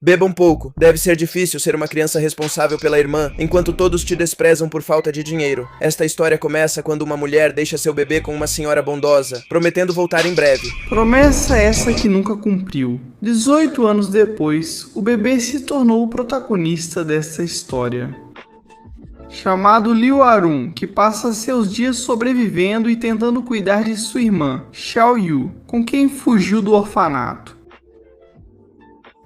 Beba um pouco. Deve ser difícil ser uma criança responsável pela irmã, enquanto todos te desprezam por falta de dinheiro. Esta história começa quando uma mulher deixa seu bebê com uma senhora bondosa, prometendo voltar em breve. Promessa essa que nunca cumpriu. 18 anos depois, o bebê se tornou o protagonista dessa história. Chamado Liu Arun, que passa seus dias sobrevivendo e tentando cuidar de sua irmã, Xiao Yu, com quem fugiu do orfanato.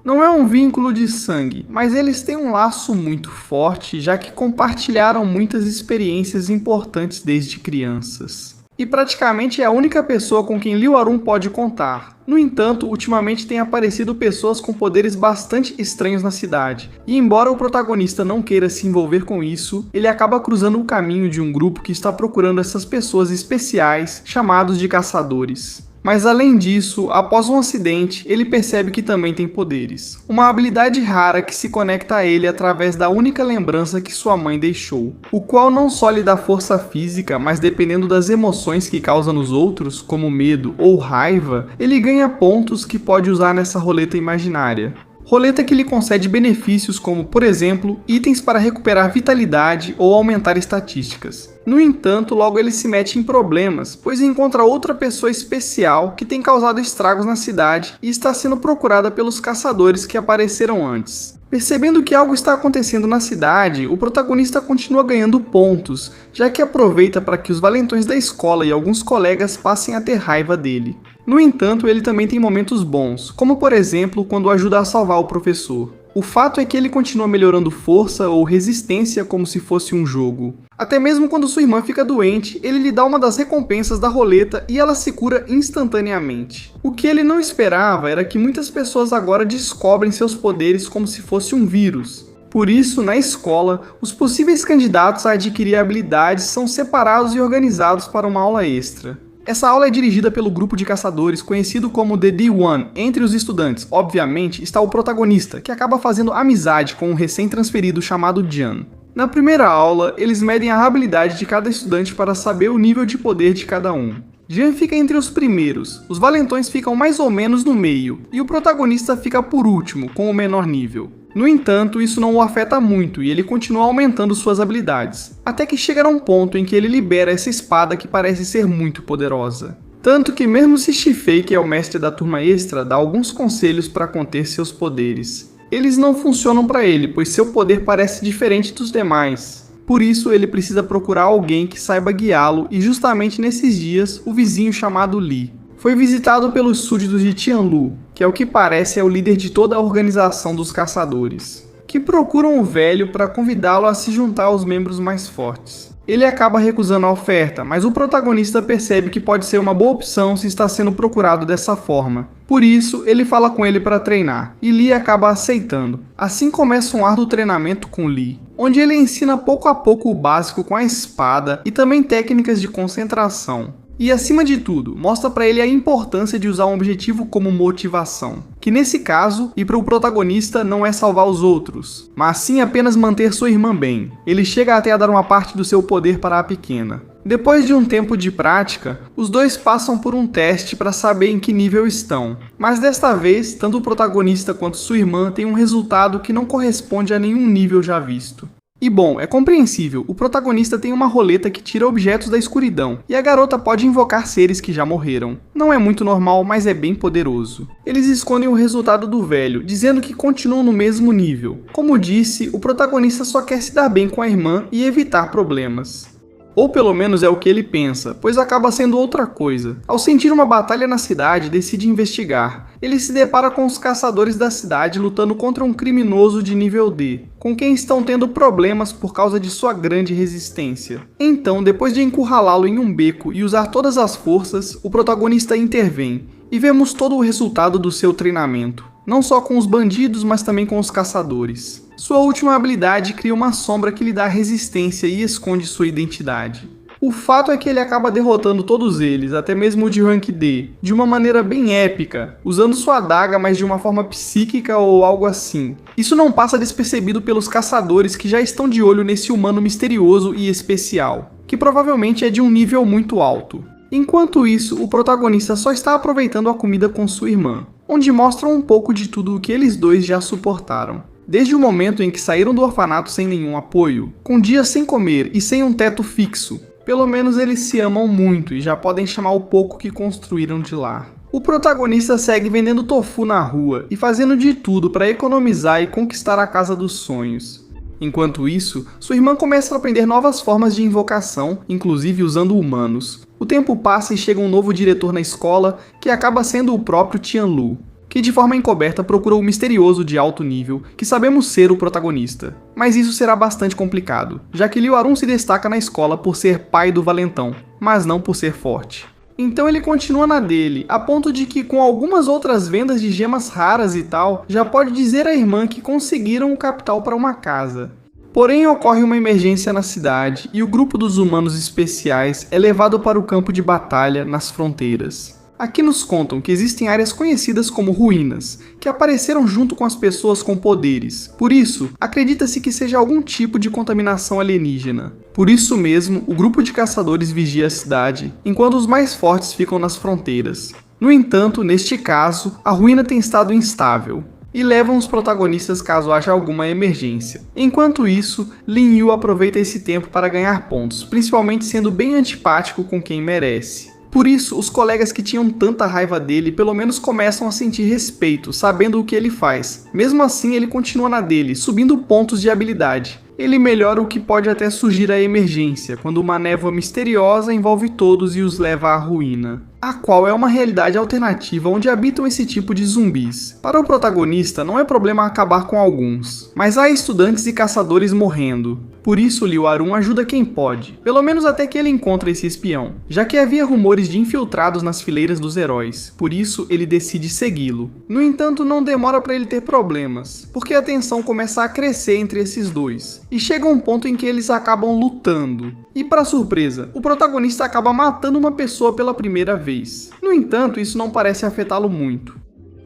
Não é um vínculo de sangue, mas eles têm um laço muito forte, já que compartilharam muitas experiências importantes desde crianças. E praticamente é a única pessoa com quem Liu Arun pode contar. No entanto, ultimamente tem aparecido pessoas com poderes bastante estranhos na cidade, e embora o protagonista não queira se envolver com isso, ele acaba cruzando o caminho de um grupo que está procurando essas pessoas especiais, chamados de caçadores. Mas além disso, após um acidente, ele percebe que também tem poderes. Uma habilidade rara que se conecta a ele através da única lembrança que sua mãe deixou, o qual não só lhe dá força física, mas dependendo das emoções que causa nos outros, como medo ou raiva, ele ganha pontos que pode usar nessa roleta imaginária. Roleta que lhe concede benefícios como, por exemplo, itens para recuperar vitalidade ou aumentar estatísticas. No entanto, logo ele se mete em problemas, pois encontra outra pessoa especial que tem causado estragos na cidade e está sendo procurada pelos caçadores que apareceram antes. Percebendo que algo está acontecendo na cidade, o protagonista continua ganhando pontos, já que aproveita para que os valentões da escola e alguns colegas passem a ter raiva dele. No entanto, ele também tem momentos bons, como por exemplo quando ajuda a salvar o professor. O fato é que ele continua melhorando força ou resistência como se fosse um jogo. Até mesmo quando sua irmã fica doente, ele lhe dá uma das recompensas da roleta e ela se cura instantaneamente. O que ele não esperava era que muitas pessoas agora descobrem seus poderes como se fosse um vírus. Por isso, na escola, os possíveis candidatos a adquirir habilidades são separados e organizados para uma aula extra. Essa aula é dirigida pelo grupo de caçadores conhecido como The D1. Entre os estudantes, obviamente, está o protagonista, que acaba fazendo amizade com um recém-transferido chamado Jian. Na primeira aula, eles medem a habilidade de cada estudante para saber o nível de poder de cada um. Jian fica entre os primeiros, os valentões ficam mais ou menos no meio, e o protagonista fica por último, com o menor nível. No entanto, isso não o afeta muito e ele continua aumentando suas habilidades, até que chega a um ponto em que ele libera essa espada que parece ser muito poderosa. Tanto que mesmo se Shifei, que é o mestre da turma extra, dá alguns conselhos para conter seus poderes, eles não funcionam para ele, pois seu poder parece diferente dos demais. Por isso, ele precisa procurar alguém que saiba guiá-lo e justamente nesses dias, o vizinho chamado Li foi visitado pelos súditos de Tianlu, que ao que parece é o líder de toda a organização dos caçadores, que procuram o velho para convidá-lo a se juntar aos membros mais fortes. Ele acaba recusando a oferta, mas o protagonista percebe que pode ser uma boa opção se está sendo procurado dessa forma. Por isso, ele fala com ele para treinar, e Lee acaba aceitando. Assim começa um árduo treinamento com Lee, onde ele ensina pouco a pouco o básico com a espada e também técnicas de concentração. E acima de tudo, mostra para ele a importância de usar um objetivo como motivação, que nesse caso, e para o protagonista, não é salvar os outros, mas sim apenas manter sua irmã bem. Ele chega até a dar uma parte do seu poder para a pequena. Depois de um tempo de prática, os dois passam por um teste para saber em que nível estão, mas desta vez, tanto o protagonista quanto sua irmã têm um resultado que não corresponde a nenhum nível já visto. E bom, é compreensível, o protagonista tem uma roleta que tira objetos da escuridão, e a garota pode invocar seres que já morreram. Não é muito normal, mas é bem poderoso. Eles escondem o resultado do velho, dizendo que continuam no mesmo nível. Como disse, o protagonista só quer se dar bem com a irmã e evitar problemas. Ou pelo menos é o que ele pensa, pois acaba sendo outra coisa. Ao sentir uma batalha na cidade, decide investigar. Ele se depara com os caçadores da cidade lutando contra um criminoso de nível D, com quem estão tendo problemas por causa de sua grande resistência. Então, depois de encurralá-lo em um beco e usar todas as forças, o protagonista intervém, e vemos todo o resultado do seu treinamento. Não só com os bandidos, mas também com os caçadores. Sua última habilidade cria uma sombra que lhe dá resistência e esconde sua identidade. O fato é que ele acaba derrotando todos eles, até mesmo o de rank D, de uma maneira bem épica, usando sua adaga, mas de uma forma psíquica ou algo assim. Isso não passa despercebido pelos caçadores que já estão de olho nesse humano misterioso e especial, que provavelmente é de um nível muito alto. Enquanto isso, o protagonista só está aproveitando a comida com sua irmã. onde mostram um pouco de tudo o que eles dois já suportaram. Desde o momento em que saíram do orfanato sem nenhum apoio, com dias sem comer e sem um teto fixo, pelo menos eles se amam muito e já podem chamar o pouco que construíram de lar. O protagonista segue vendendo tofu na rua e fazendo de tudo para economizar e conquistar a casa dos sonhos. Enquanto isso, sua irmã começa a aprender novas formas de invocação, inclusive usando humanos. O tempo passa e chega um novo diretor na escola, que acaba sendo o próprio Tianlu, que de forma encoberta procura o misterioso de alto nível, que sabemos ser o protagonista. Mas isso será bastante complicado, já que Liu Arun se destaca na escola por ser pai do valentão, mas não por ser forte. Então ele continua na dele, a ponto de que com algumas outras vendas de gemas raras e tal, já pode dizer à irmã que conseguiram o capital para uma casa. Porém ocorre uma emergência na cidade e o grupo dos humanos especiais é levado para o campo de batalha nas fronteiras. Aqui nos contam que existem áreas conhecidas como ruínas, que apareceram junto com as pessoas com poderes. Por isso, acredita-se que seja algum tipo de contaminação alienígena. Por isso mesmo, o grupo de caçadores vigia a cidade, enquanto os mais fortes ficam nas fronteiras. No entanto, neste caso, a ruína tem estado instável e levam os protagonistas caso haja alguma emergência. Enquanto isso, Lin Yu aproveita esse tempo para ganhar pontos, principalmente sendo bem antipático com quem merece. Por isso, os colegas que tinham tanta raiva dele pelo menos começam a sentir respeito, sabendo o que ele faz. Mesmo assim, ele continua na dele, subindo pontos de habilidade. Ele melhora o que pode até surgir a emergência, quando uma névoa misteriosa envolve todos e os leva à ruína, a qual é uma realidade alternativa onde habitam esse tipo de zumbis. Para o protagonista, não é problema acabar com alguns, mas há estudantes e caçadores morrendo. Por isso, Liu Arun ajuda quem pode, pelo menos até que ele encontre esse espião, já que havia rumores de infiltrados nas fileiras dos heróis, por isso ele decide segui-lo. No entanto, não demora para ele ter problemas, porque a tensão começa a crescer entre esses dois, e chega um ponto em que eles acabam lutando. E para surpresa, o protagonista acaba matando uma pessoa pela primeira vez. No entanto, isso não parece afetá-lo muito,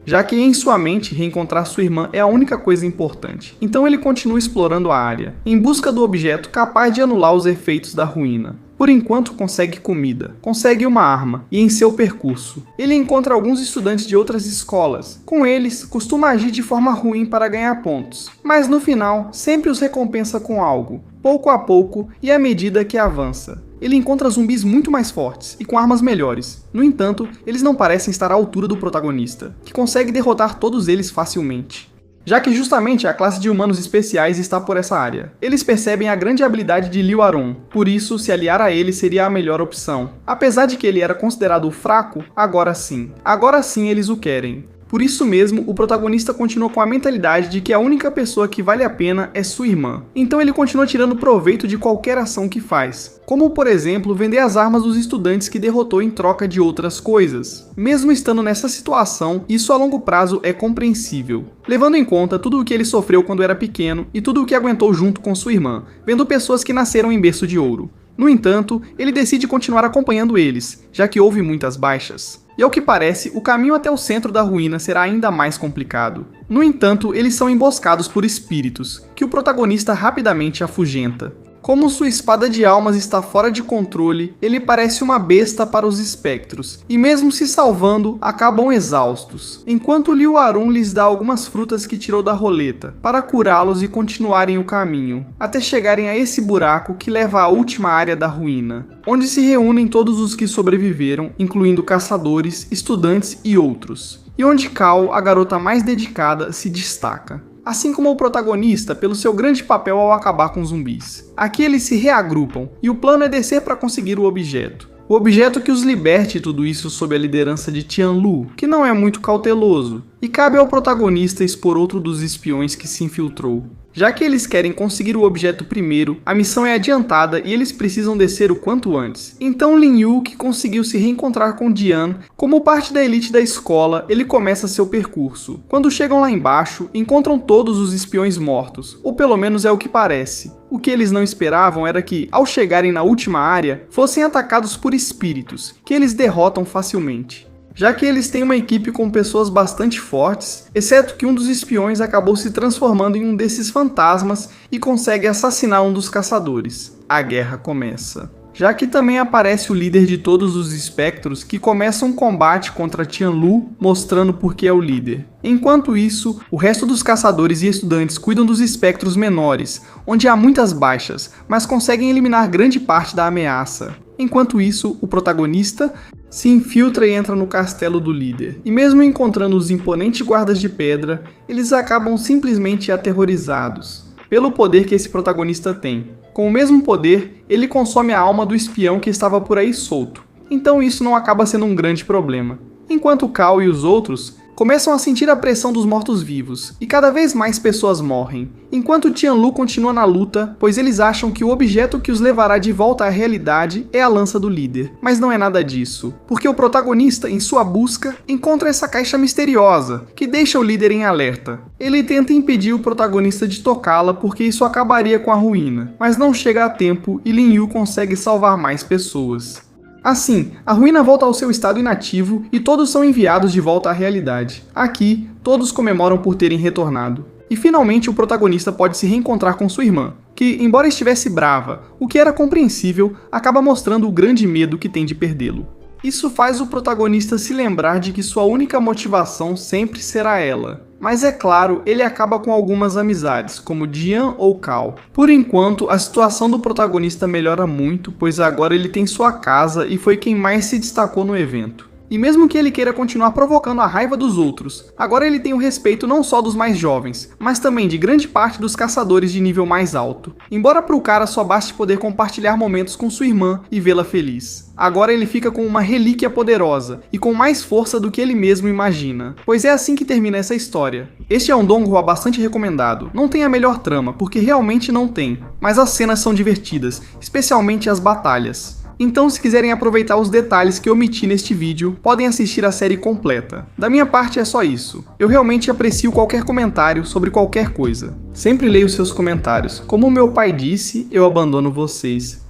já que em sua mente reencontrar sua irmã é a única coisa importante. Então ele continua explorando a área, em busca do objeto capaz de anular os efeitos da ruína. Por enquanto consegue comida, consegue uma arma, e em seu percurso, ele encontra alguns estudantes de outras escolas. Com eles, costuma agir de forma ruim para ganhar pontos, mas no final, sempre os recompensa com algo, pouco a pouco e à medida que avança. Ele encontra zumbis muito mais fortes e com armas melhores. No entanto, eles não parecem estar à altura do protagonista, que consegue derrotar todos eles facilmente, já que justamente a classe de humanos especiais está por essa área. Eles percebem a grande habilidade de Liu Arun, por isso se aliar a ele seria a melhor opção. Apesar de que ele era considerado fraco, agora sim eles o querem. Por isso mesmo, o protagonista continua com a mentalidade de que a única pessoa que vale a pena é sua irmã. Então ele continua tirando proveito de qualquer ação que faz, como por exemplo vender as armas dos estudantes que derrotou em troca de outras coisas. Mesmo estando nessa situação, isso a longo prazo é compreensível, levando em conta tudo o que ele sofreu quando era pequeno e tudo o que aguentou junto com sua irmã, vendo pessoas que nasceram em berço de ouro. No entanto, ele decide continuar acompanhando eles, já que houve muitas baixas. E ao que parece, o caminho até o centro da ruína será ainda mais complicado. No entanto, eles são emboscados por espíritos, que o protagonista rapidamente afugenta. Como sua espada de almas está fora de controle, ele parece uma besta para os espectros, e mesmo se salvando, acabam exaustos, enquanto Liu Arun lhes dá algumas frutas que tirou da roleta, para curá-los e continuarem o caminho, até chegarem a esse buraco que leva à última área da ruína, onde se reúnem todos os que sobreviveram, incluindo caçadores, estudantes e outros, e onde Kao, a garota mais dedicada, se destaca. Assim como o protagonista pelo seu grande papel ao acabar com zumbis. Aqui eles se reagrupam, e o plano é descer para conseguir o objeto. O objeto que os liberte, tudo isso sob a liderança de Tianlu, que não é muito cauteloso, e cabe ao protagonista expor outro dos espiões que se infiltrou. Já que eles querem conseguir o objeto primeiro, a missão é adiantada e eles precisam descer o quanto antes. Então Lin Yu, que conseguiu se reencontrar com Dian, como parte da elite da escola, ele começa seu percurso. Quando chegam lá embaixo, encontram todos os espiões mortos, ou pelo menos é o que parece. O que eles não esperavam era que, ao chegarem na última área, fossem atacados por espíritos, que eles derrotam facilmente, já que eles têm uma equipe com pessoas bastante fortes, exceto que um dos espiões acabou se transformando em um desses fantasmas e consegue assassinar um dos caçadores. A guerra começa. já que também aparece o líder de todos os espectros que começa um combate contra Qianlu, mostrando por que é o líder. Enquanto isso, o resto dos caçadores e estudantes cuidam dos espectros menores, onde há muitas baixas, mas conseguem eliminar grande parte da ameaça. Enquanto isso, o protagonista se infiltra e entra no castelo do líder. E mesmo encontrando os imponentes guardas de pedra, eles acabam simplesmente aterrorizados pelo poder que esse protagonista tem. Com o mesmo poder, ele consome a alma do espião que estava por aí solto. Então isso não acaba sendo um grande problema. Enquanto Cao e os outros começam a sentir a pressão dos mortos-vivos, e cada vez mais pessoas morrem, enquanto Qianlu continua na luta, pois eles acham que o objeto que os levará de volta à realidade é a lança do líder. Mas não é nada disso, porque o protagonista, em sua busca, encontra essa caixa misteriosa, que deixa o líder em alerta. Ele tenta impedir o protagonista de tocá-la porque isso acabaria com a ruína, mas não chega a tempo e Lin Yu consegue salvar mais pessoas. Assim, a ruína volta ao seu estado inativo e todos são enviados de volta à realidade. Aqui, todos comemoram por terem retornado. E finalmente o protagonista pode se reencontrar com sua irmã, que, embora estivesse brava, o que era compreensível, acaba mostrando o grande medo que tem de perdê-lo. Isso faz o protagonista se lembrar de que sua única motivação sempre será ela. Mas é claro, ele acaba com algumas amizades, como Jian ou Cao. Por enquanto, a situação do protagonista melhora muito, pois agora ele tem sua casa e foi quem mais se destacou no evento. E mesmo que ele queira continuar provocando a raiva dos outros, agora ele tem o respeito não só dos mais jovens, mas também de grande parte dos caçadores de nível mais alto. Embora pro cara só baste poder compartilhar momentos com sua irmã e vê-la feliz. Agora ele fica com uma relíquia poderosa e com mais força do que ele mesmo imagina. Pois é assim que termina essa história. Este é um donghua bastante recomendado. Não tem a melhor trama, porque realmente não tem, mas as cenas são divertidas, especialmente as batalhas. Então, se quiserem aproveitar os detalhes que eu omiti neste vídeo, podem assistir a série completa. Da minha parte é só isso. Eu realmente aprecio qualquer comentário sobre qualquer coisa. Sempre leio seus comentários. Como meu pai disse, eu abandono vocês.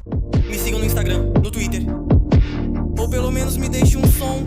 Me sigam no Instagram, no Twitter. Ou pelo menos me deixe um som